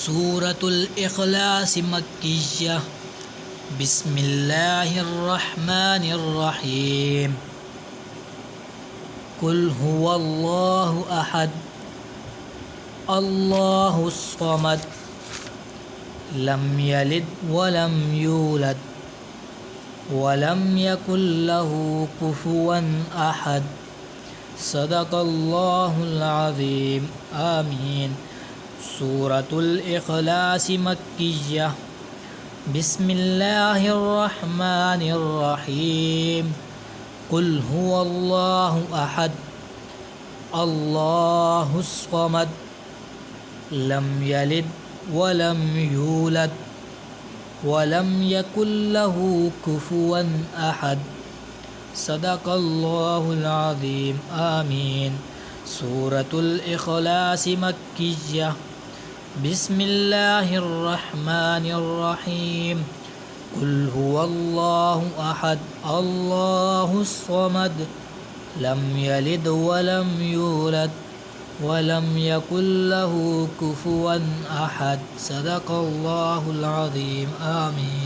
सूरतुल इखलास मक्किय्या। बिस्मिल्लाहिर्रहमानिर्रहीम। कुल हुवल्लाहु अहद अल्लाहुस समद लम यलिद वलम यूलद वलम यकुल लहू कुफुवन अहद। सदक़ल्लाहुल अज़ीम। आमीन। सूरतुल इखलास मक्किय्या। बिस्मिल्लाहिर्रहमानिर्रहीम। कुल हुवल्लाहु अहद अल्लाहुस समद लम यलिद वलम यूलद वलम यकुल लहू कुफुवन अहद। सदक़ल्लाहुल अज़ीम। आमीन। सूरतुल इखलास मक्किय्या। बिस्मिल्लाहिर्रहमानिर्रहीम। कुल हुवल्लाहु अहद अल्लाहुस समद लम यलिद वलम यूलद वलम यकुल लहू कुफुवन अहद। सदक़ल्लाहुल अज़ीम। आमीन।